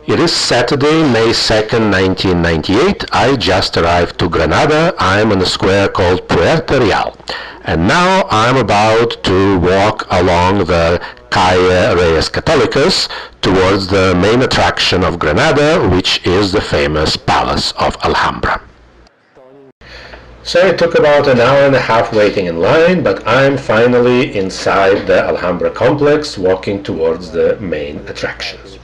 It is Saturday, May 2nd, 1998. I just arrived to Granada. I'm in a square called Puerta Real. And now I'm about to walk along the Calle Reyes Catolicos towards the main attraction of Granada, which is the famous Palace of Alhambra. So it took about an hour and a half waiting in line, but I'm finally inside the Alhambra complex walking towards the main attractions.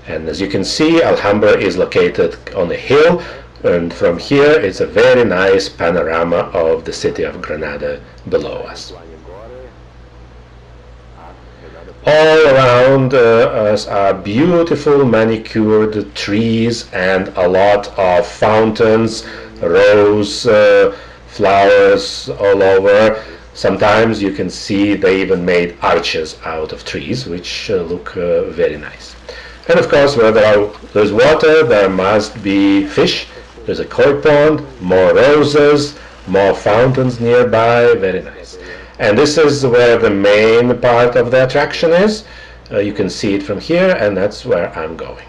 And as you can see, Alhambra is located on a hill, and from here it's a very nice panorama of the city of Granada below us. All around us are beautiful manicured trees and a lot of fountains, rose flowers all over. Sometimes you can see they even made arches out of trees, which look very nice. And of course, where there's water, there must be fish. There's a koi pond, more roses, more fountains nearby, very nice. And this is where the main part of the attraction is. You can see it from here, and that's where I'm going.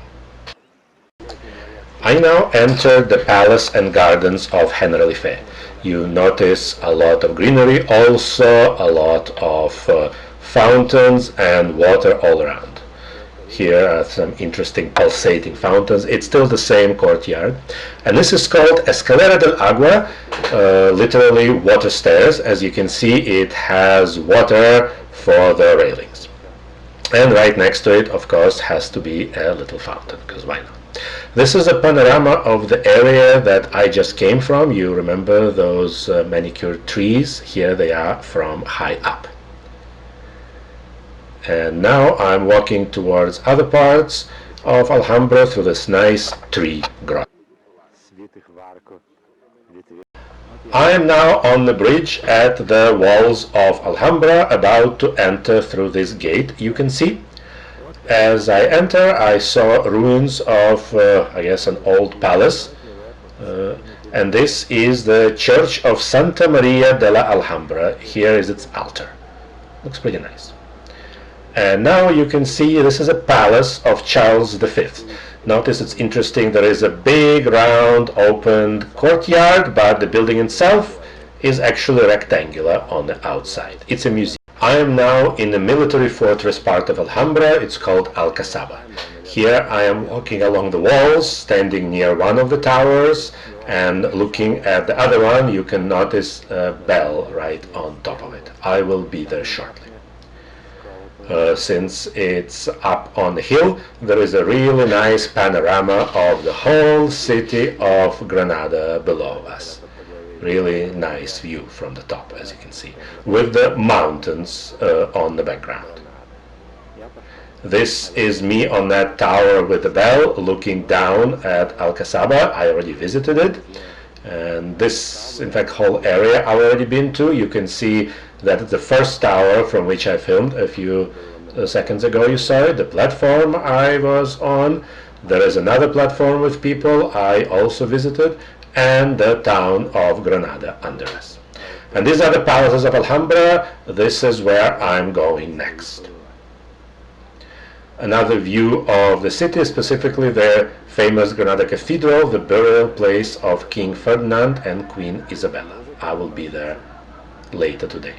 I now entered the palace and gardens of Generalife. You notice a lot of greenery, also a lot of fountains and water all around. Here are some interesting pulsating fountains. It's still the same courtyard. And this is called Carrera Del Agua, literally water stairs. As you can see, it has water for the railings. And right next to it, of course, has to be a little fountain, because why not? This is a panorama of the area that I just came from. You remember those manicured trees? Here they are from high up. And now I'm walking towards other parts of Alhambra through this nice tree grove. I am now on the bridge at the walls of Alhambra, about to enter through this gate you can see. As I enter, I saw ruins of, I guess, an old palace. And this is the Church of Santa Maria de la Alhambra. Here is its altar. Looks pretty nice. And now you can see this is a palace of Charles V. Notice it's interesting, there is a big round open courtyard, but the building itself is actually rectangular on the outside. It's a museum. I am now in the military fortress part of Alhambra. It's called Alcazaba. Here I am walking along the walls, standing near one of the towers, and looking at the other one. You can notice a bell right on top of it. I will be there shortly. Since it's up on the hill, there is a really nice panorama of the whole city of Granada below us. Really nice view from the top, as you can see, with the mountains on the background. This is me on that tower with the bell, looking down at Alcazaba. I already visited it, and this, in fact, whole area I've already been to. You can see that the first tower from which I filmed a few seconds ago, you saw it, the platform I was on. There is another platform with people I also visited, and the town of Granada under us. And these are the palaces of Alhambra. This is where I'm going next. Another view of the city, specifically the famous Granada Cathedral, the burial place of King Ferdinand and Queen Isabella. I will be there later today.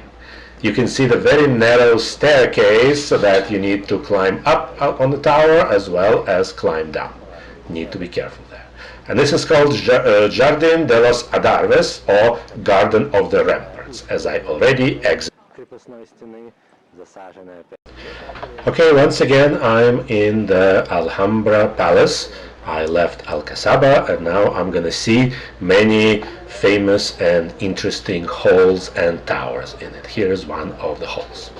You can see the very narrow staircase that you need to climb up on the tower as well as climb down. You need to be careful there. And this is called Jardín de los Adarves, or Garden of the Ramparts, as I already exited. Okay, once again I'm in the Alhambra Palace. I left Alcazaba, and now I'm gonna see many famous and interesting halls and towers in it. Here's one of the halls.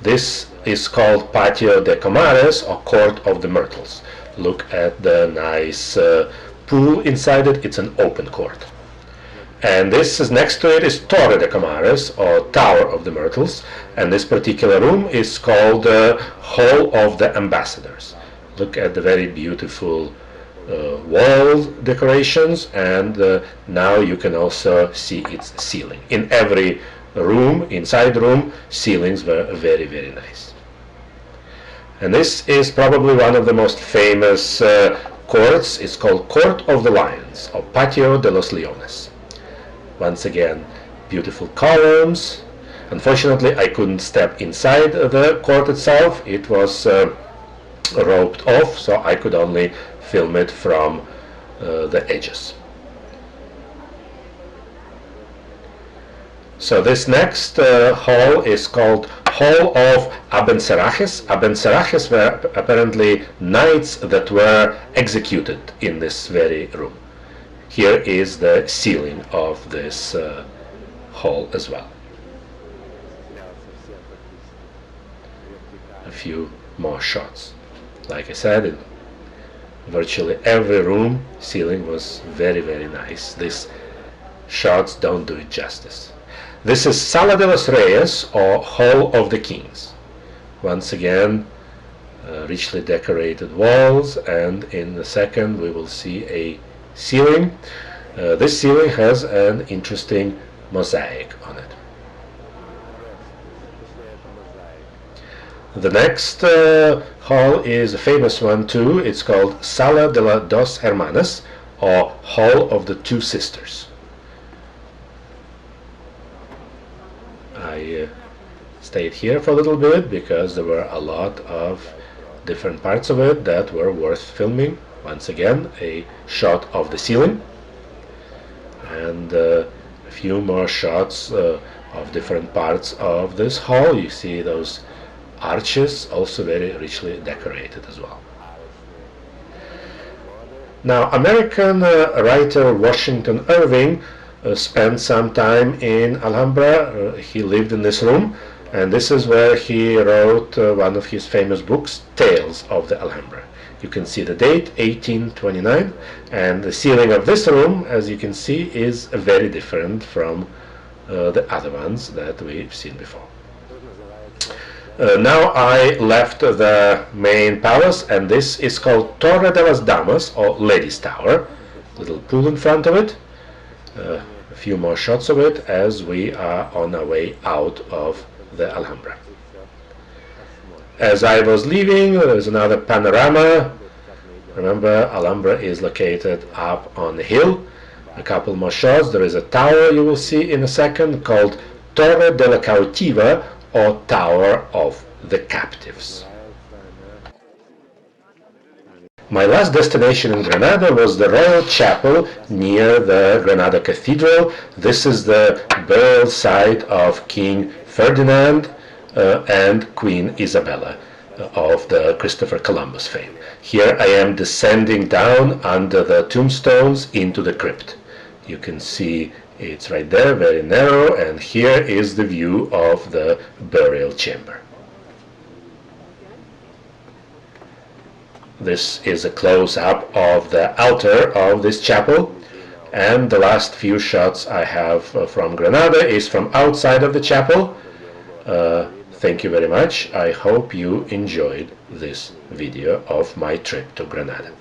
This is called Patio De Cmaras, or Court of the Myrtles. Look at the nice pool inside it. It's an open court. And this is next to it is Torre De Cmaras, or Tower of the Myrtles, and this particular room is called Hall of the Ambassadors. Look at the very beautiful wall decorations, and now you can also see its ceiling. In every room, inside the room, ceilings were very, very nice. And this is probably one of the most famous courts. It's called Court of the Lions, or Patio de los Leones. Once again, beautiful columns. Unfortunately, I couldn't step inside the court itself. It was roped off, so I could only film it from the edges. So this next hall is called Hall of Abencerrajes. Abencerrajes were apparently knights that were executed in this very room. Here is the ceiling of this hall as well. A few more shots. Like I said, in virtually every room, ceiling was very, very nice. These shots don't do it justice. This is Sala de los Reyes, or Hall of the Kings. Once again, richly decorated walls, and in a second we will see a ceiling. This ceiling has an interesting mosaic on it. The next hall is a famous one too. It's called Sala de las Dos Hermanas, or Hall of the Two Sisters. I stayed here for a little bit because there were a lot of different parts of it that were worth filming. Once again, a shot of the ceiling, and a few more shots of different parts of this hall. You see those arches, also very richly decorated as well. Now, American writer Washington Irving spent some time in Alhambra. He lived in this room, and this is where he wrote one of his famous books, Tales of the Alhambra. You can see the date, 1829, and the ceiling of this room, as you can see, is very different from the other ones that we've seen before. Now I left the main palace, and this is called Torre de las Damas, or Ladies' Tower. Little pool in front of it. A few more shots of it as we are on our way out of the Alhambra. As I was leaving, there's another panorama. Remember, Alhambra is located up on the hill. A couple more shots. There is a tower you will see in a second called Torre de la Cautiva, or Tower of the Captives. My last destination in Granada was the Royal Chapel near the Granada Cathedral. This is the burial site of King Ferdinand and Queen Isabella of the Christopher Columbus fame. Here I am descending down under the tombstones into the crypt. You can see it's right there, very narrow, and here is the view of the burial chamber. This is a close-up of the altar of this chapel, and the last few shots I have from Granada is from outside of the chapel. Thank you very much. I hope you enjoyed this video of my trip to Granada.